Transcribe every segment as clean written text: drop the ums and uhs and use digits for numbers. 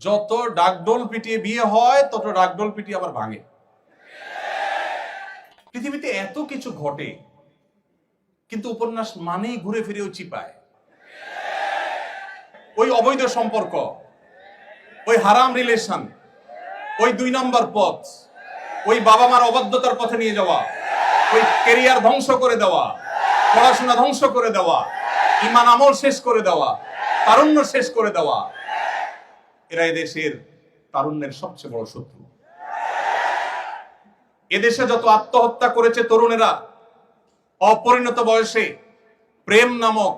যত ডাকডোল পিটিয়ে বিয়ে হয় তত ডাকডোল পিটিয়ে আবার ভাঙে। পৃথিবীতে এত কিছু ঘটে, কিন্তু উপন্যাস মানেই ঘুরে ফিরেও চিপায়। ওই অবৈধ সম্পর্ক, ওই হারাম রিলেশন, ওই 2 নম্বর পথ, ওই বাবা মার অবাধ্যতার পথে নিয়ে যাওয়া, ওই ক্যারিয়ার ধ্বংস করে দেওয়া, পড়াশোনা ধ্বংস করে দেওয়া, ঈমান আমল শেষ করে দেওয়া, তারুণ্য শেষ করে দেওয়া, এরা এদেশের তারুণ্যের সবচেয়ে বড় শত্রু। এদেশে যত আত্মহত্যা করেছে তরুণেরা অপরিণত বয়সে প্রেম নামক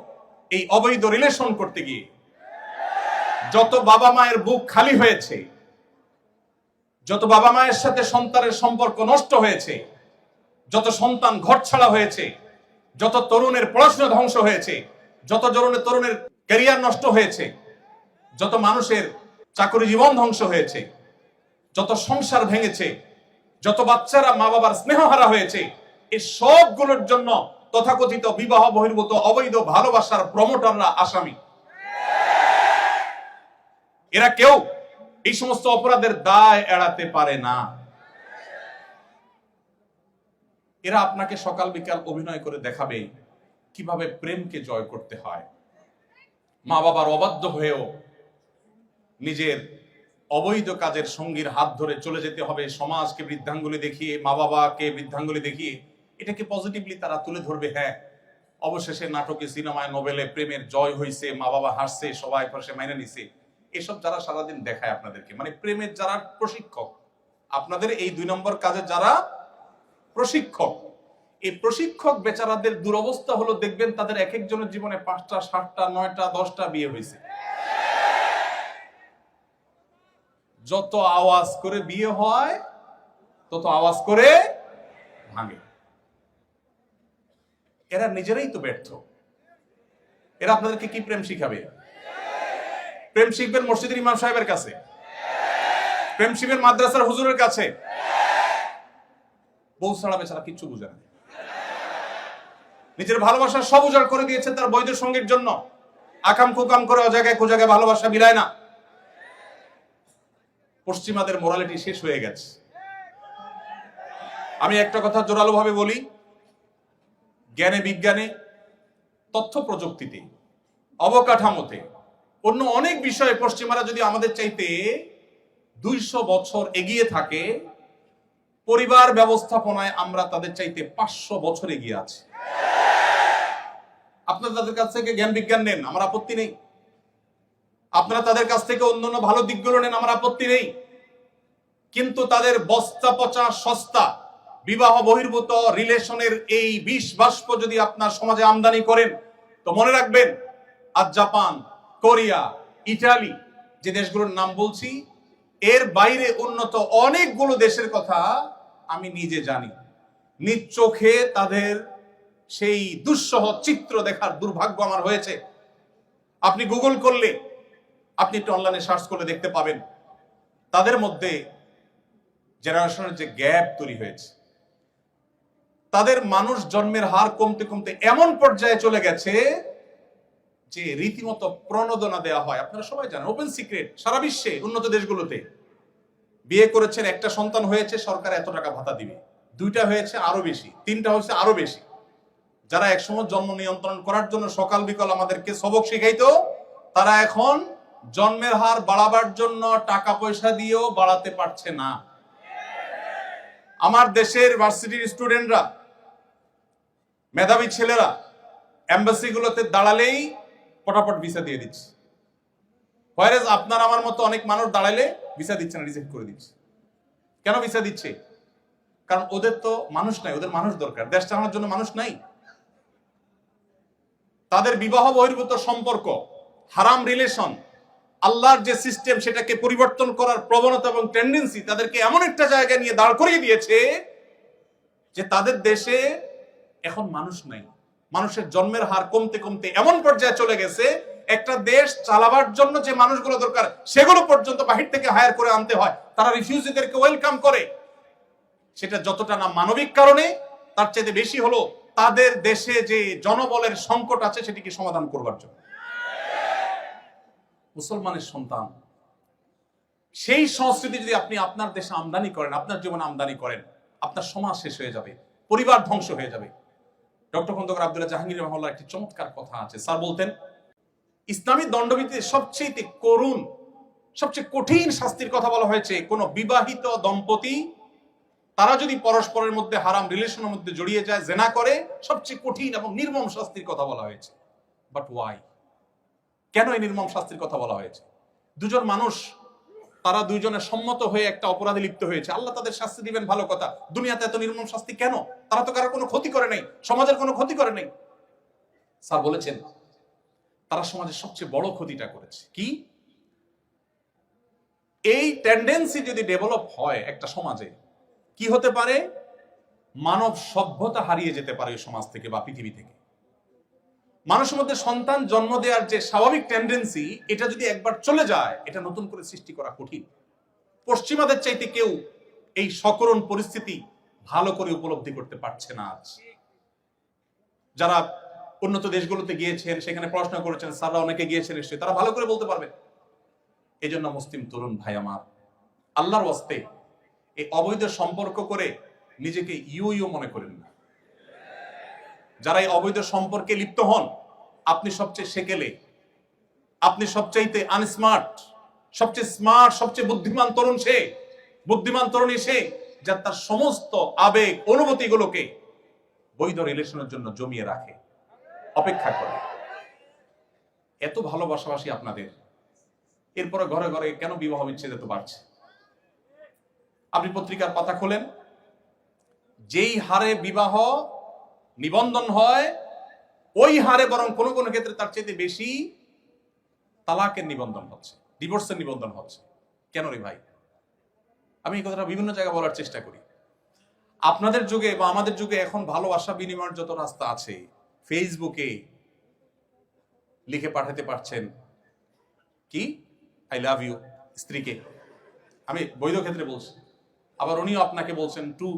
এই অবৈধ রিলেশন করতে গিয়ে, যত বাবা মায়ের বুক খালি হয়েছে, যত বাবা মায়ের সাথে সন্তানের সম্পর্ক নষ্ট হয়েছে, যত সন্তান ঘরছাড়া হয়েছে, যত তরুণের পড়াশোনা ধ্বংস হয়েছে, যত তরুণের ক্যারিয়ার নষ্ট হয়েছে, যত মানুষের চাকরি জীবন ধ্বংস হয়েছে, যত সংসার ভেঙেছে, যত বাচ্চারা মা বাবার স্নেহহারা হয়েছে, এই সবগুলোর জন্য তথাকথিত বিবাহ বহির্ভূত অবৈধ ভালোবাসার প্রমোটাররা আসামি। এরা কেউ এই সমস্ত অপরাধের দায় এড়াতে পারে না। এরা আপনাকে সকাল বিকাল অভিনয় করে দেখাবে কিভাবে প্রেমকে জয় করতে হয়। মা বাবার অবাধ্য হয়েও নিজের অবৈধ কাজের সঙ্গীর হাত ধরে চলে যেতে হবে, সমাজকে বৃদ্ধাঙ্গুলি দেখিয়ে, মা বাবাকে বৃদ্ধাঙ্গুলি দেখিয়ে এটাকে পজিটিভলি তারা তুলে ধরবে। হ্যাঁ, অবশেষে নাটকে, সিনেমায়, নোবেলে প্রেমের জয় হয়েছে, মা বাবা হাসছে, সবাই পাশে মাইনে নিছে। এসব যারা সারাদিন দেখায় আপনাদেরকে, মানে প্রেমের যারা প্রশিক্ষক, আপনাদের এই 2 নম্বর কাজে যারা প্রশিক্ষক, এই প্রশিক্ষক বেচারাদের দুরবস্থা হলো, দেখবেন তাদের এক একজনের জীবনে 5টা, 7টা, 9টা, 10টা বিয়ে হয়েছে। যত আওয়াজ করে বিয়ে হয় তত আওয়াজ করে ভাঙে। এরা নিজেরাই তো ব্যর্থ। এরা আপনাদেরকে কি প্রেম শিখাবে? প্রেম শিখবেন মসজিদের ইমাম সাহেবের কাছে, প্রেম শিখবেন মাদ্রাসার হুজুরের কাছে। বউ ছাড়া বেচারা কিচ্ছু বুঝে না। নিজের ভালোবাসা সব উজাড় করে দিয়েছে তার বৈধ সঙ্গীর জন্য। আকাম কুকাম করে অজায়গায় কুজায়গায় ভালোবাসা বিলায় না। পশ্চিমাদের মোরালিটি শেষ হয়ে গেছে। আমি একটা কথা জোরালো ভাবে বলি, জ্ঞানে বিজ্ঞানে, তথ্য প্রযুক্তিতে, অবকাঠামোতে, অন্য অনেক বিষয়ে পশ্চিমারা যদি আমাদের চাইতে 200 বছর এগিয়ে থাকে, পরিবার ব্যবস্থাপনায় আমরা তাদের চাইতে 500 বছর এগিয়ে আছি। আপনারা তাদের কাছ থেকে জ্ঞান বিজ্ঞান নেন, আমার আপত্তি নেই। আপনারা তাদের কাছ থেকে অন্যান্য ভালো দিকগুলো নেন, আমার আপত্তি নেই। কিন্তু তাদের বস্তা পচা সস্তা বিবাহ বহির্ভূত রিলেশনের এই বিষ বাষ্প যদি আপনার সমাজে আমদানি করেন, তো মনে রাখবেন, আজ জাপান, কোরিয়া, ইটালি, যে দেশগুলোর নাম বলছি, এর বাইরে উন্নত অনেকগুলো দেশের কথা আমি নিজে জানি। নিজ চোখে তাদের সেই দুঃসহ চিত্র দেখার দুর্ভাগ্য আমার হয়েছে। আপনি গুগল করলে, আপনি একটু অনলাইনে সার্চ করলে দেখতে পাবেন তাদের মধ্যে জেনারেশনের যে গ্যাপ তৈরি হয়েছে, তাদের মানুষ জন্মের হার কমতে কমতে এমন পর্যায়ে চলে গেছে যে রীতিমতো প্রণোদনা দেওয়া হয়। আপনারা সবাই জানেন, ওপেন সিক্রেট, সারা বিশ্বে উন্নত দেশগুলোতে বিয়ে করেছেন, একটা সন্তান হয়েছে, সরকার এত টাকা ভাতা দিবে, 2টা হয়েছে আরো বেশি, 3টা হয়েছে আরো বেশি। যারা একসময় জন্ম নিয়ন্ত্রণ করার জন্য সকাল বিকাল আমাদেরকে সবক শিখাইতো, তারা এখন জন্মের হার বাড়াবার জন্য টাকা পয়সা দিয়েও বাড়াতে পারছে না। আমার দেশের ভার্সিটির স্টুডেন্টরা, মেধাবী ছেলেরা এমবাসি গুলোতে দাঁড়ালেই পটাপট ভিসা দিয়ে দিচ্ছে। হোয়ারেজ আপনার আমার মতো অনেক মানুষ দাঁড়ালে ভিসা দিচ্ছে না, রিজেক্ট করে দিচ্ছে। কেন ভিসা দিচ্ছে? কারণ ওদের তো মানুষ নাই, ওদের মানুষ দরকার, দেশ চালানোর জন্য মানুষ নাই। তাদের বিবাহ বহির্ভূত সম্পর্ক, হারাম রিলেশন, আল্লাহর যে সিস্টেম সেটাকে পরিবর্তন করার প্রবণতা এবং টেন্ডেন্সি তাদেরকে এমন একটা জায়গায় নিয়ে দাঁড় করিয়ে দিয়েছে যে তাদের দেশে এখন মানুষ নাই। মানুষের জন্মের হার কমতে কমতে এমন পর্যায়ে চলে গেছে, একটা দেশ চালাবার জন্য যে মানুষগুলো দরকার সেগুলো পর্যন্ত বাহির থেকে হায়ার করে আনতে হয়। তারা রিফিউজিদেরকে ওয়েলকাম করে। সেটা যতটা না মানবিক কারণে, তার চাইতে বেশি হলো তাদের দেশে যে জনবলের সংকট আছে সেটিকে সমাধান করবার জন্য। মুসলমানের সন্তান সেই সংস্কৃতি যদি আপনি আপনার দেশে আমদানি করেন, আপনার জীবনে আমদানি করেন, আপনার সমাজ শেষ হয়ে যাবে, পরিবার ধ্বংস হয়ে যাবে। ডক্টর খন্দকার আব্দুল্লাহ জাহাঙ্গীর রহমাল্লাহ একটি চমৎকার কথা আছে। স্যার বলতেন, ইসলামী দণ্ডবিধিতে সবচেয়ে করুণ, সবচেয়ে কঠিন শাস্তির কথা বলা হয়েছে কোন বিবাহিত দম্পতি তারা যদি পরস্পরের মধ্যে হারাম রিলেশনের মধ্যে জড়িয়ে যায়, জেনা করে, সবচেয়ে কঠিন এবং নির্মম শাস্তির কথা বলা হয়েছে। But why? কেন এই নির্মম শাস্তির কথা বলা হয়েছে? দুজন মানুষ, তারা দুইজনে সম্মত হয়ে একটা অপরাধে লিপ্ত হয়েছে, আল্লাহ তাদের শাস্তি দিবেন, ভালো কথা। দুনিয়াতে এত নির্মম শাস্তি কেন? তারা তো কারো কোনো ক্ষতি করে নাই, সমাজের কোনো ক্ষতি করে নাই। স্যার বলেছেন, তারা সমাজের সবচেয়ে বড় ক্ষতিটা করেছে কি? এই টেন্ডেন্সি যদি ডেভেলপ হয় একটা সমাজে, কি হতে পারে? মানব সভ্যতা হারিয়ে যেতে পারে ওই সমাজ থেকে বা পৃথিবী থেকে। মানুষের মধ্যে সন্তান জন্ম দেওয়ার যে স্বাভাবিক টেন্ডেন্সি, এটা যদি একবার চলে যায়, এটা নতুন করে সৃষ্টি করা কঠিন। পশ্চিমাদের চাইতে কেউ এই সকরুণ পরিস্থিতি ভালো করে উপলব্ধি করতে পারছে না আজ। যারা উন্নত দেশগুলোতে গিয়েছেন, সেখানে পড়াশোনা করেছেন, স্যাররা অনেকে গিয়েছেন নিশ্চয়ই, তারা ভালো করে বলতে পারবেন। এই জন্য মুসলিম তরুণ ভাই আমার, আল্লাহর ওয়াস্তে এই অবৈধ সম্পর্ক করে নিজেকে ইউ মনে করেন না। যারা এই অবৈধ সম্পর্কে লিপ্ত হন, আপনি সবচেয়ে সেকেলে, আপনি সবচাইতে আনস্মার্ট, সবচেয়ে স্মার্ট, সবচেয়ে বুদ্ধিমান তরুণ সে, বুদ্ধিমান তরুণী সে, যার তার সমস্ত আবেগ অনুভূতি গুলোকে বৈধ রিলেশনের জন্য জমিয়ে রাখে, অপেক্ষা করে। এত ভালোবাসাবাসী আপনাদের, এরপরে ঘরে ঘরে কেন বিবাহ বিচ্ছেদ এত বাড়ছে? আপনি পত্রিকার পাতা খোলেন, যেই হারে বিবাহ নিবন্ধন হয়, ওই হারে বরং কোনো কোনো ক্ষেত্রে তার চাইতে বেশি তালাকের নিবন্ধন হচ্ছে, ডিভোর্সের নিবন্ধন হচ্ছে। কেন রে ভাই? আমি এই কথাটা বিভিন্ন জায়গায় বলার চেষ্টা করি। আপনাদের যুগে বা আমাদের যুগে এখন ভালোবাসা বিনিময়ের যত রাস্তা আছে, ফেসবুকে লিখে পাঠাতে পারছেন কি আই লাভ ইউ স্ত্রীকে, আমি বৈধ ক্ষেত্রে বলছি, আবার উনিও আপনাকে বলছেন টু।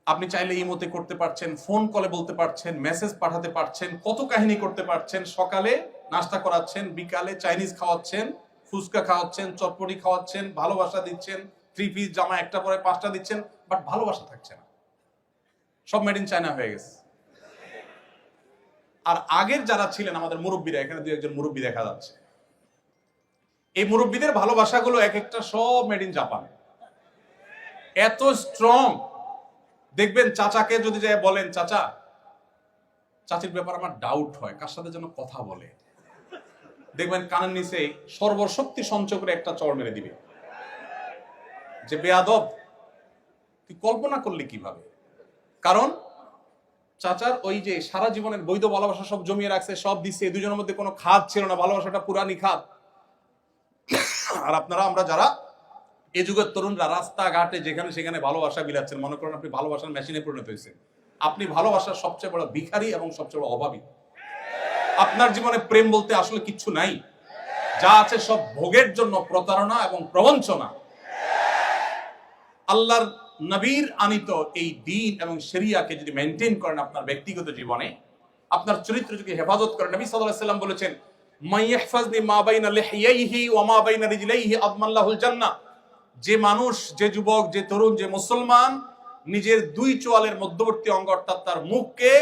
আপনি চাইলে ইমোতে করতে পারছেন, ফোন কলে বলতে পারছেন, মেসেজ পাঠাতে পারছেন, কত কাহিনী করতে পারছেন। সকালে নাস্তা করাচ্ছেন, বিকালে চাইনিজ খাওয়াচ্ছেন, ফুচকা খাওয়াচ্ছেন, চটপটি খাওয়াচ্ছেন, ভালোবাসা দিচ্ছেন, 3 পিস জামা একটা পরে 5টা দিচ্ছেন, বাট ভালোবাসা থাকছে না। সব মেড ইন চায়না হয়ে গেছে। আর আগের যারা ছিলেন আমাদের মুরব্বীরা, এখানে 2-1 মুরব্বী দেখা যাচ্ছে, এই মুরব্বীদের ভালোবাসাগুলো এক একটা সব মেড ইন জাপান। এত স্ট্রং। দেখবেন চাচাকে যদি যায় বলেন, চাচা, চাচির ব্যাপার আমার ডাউট হয়, কার সাথে যেন কথা বলে, দেখবেন কানের নিচে সর্বশক্তি সঞ্চয় করে একটা চড় মেরে দিবে যে বেয়াদব, তুই কল্পনা করলি কিভাবে? কারণ চাচার ওই যে সারা জীবনের বৈধ ভালোবাসা সব জমিয়ে রাখছে, সব দিচ্ছে, দুজনের মধ্যে কোনো খাদ ছিল না, ভালোবাসাটা পুরানি খাদ। আর আপনারা, আমরা যারা এই যুগের তরুণরা রাস্তাঘাটে যেখানে সেখানে ভালোবাসা বিলাচ্ছেন, মনে করেন আপনি ভালোবাসার মেশিনে পরিণত হয়েছে। আপনি ভালোবাসার সবচেয়ে বড় ভিখারি এবং সবচেয়ে বড় অভাবী। আপনার জীবনে প্রেম বলতে আসলে কিচ্ছু নাই, যা আছে সব ভোগের জন্য প্রতারণা এবং প্রবঞ্চনা। আল্লাহর নবীর আনিত এই দ্বীন এবং শরিয়াকে যদি মেইনটেইন করেন আপনার ব্যক্তিগত জীবনে, আপনার চরিত্র যদি হেফাজত করেন, নবী সাল্লাল্লাহু আলাইহি ওয়াসাল্লাম বলেছেন, মাইয়াহফাজনি মা বাইনা লিহিয়াইহি ওয়া মা বাইনা রিজলাইহি আদমাল্লাহুল জান্নাহ। যে মানুষ, যে যুবক, যে তরুণ, যে মুসলমান নিজের 2 চোয়ালের মধ্যবর্তী অঙ্গ অর্থাৎ তার মুখকে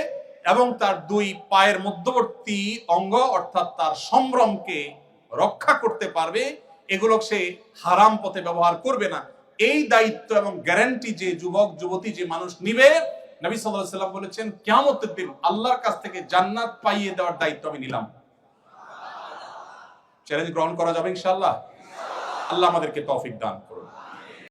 এবং তার 2 পায়ের মধ্যবর্তী অঙ্গ অর্থাৎ তার সম্ভ্রমকে রক্ষা করতে পারবে, এগুলো সে হারাম পথে ব্যবহার করবে না, এই দায়িত্ব এবং গ্যারান্টি যে যুবক যুবতী, যে মানুষ নিবে, নবী সাল্লাল্লাহু আলাইহি ওয়াসাল্লাম বলেছেন, কিয়ামতের দিন আল্লাহর কাছ থেকে জান্নাত পাইয়ে দেওয়ার দায়িত্ব আমি নিলাম। চ্যালেঞ্জ গ্রহণ করা যাবে ইনশাআল্লাহ। আল্লাহ আমাদেরকে তৌফিক দান করুন।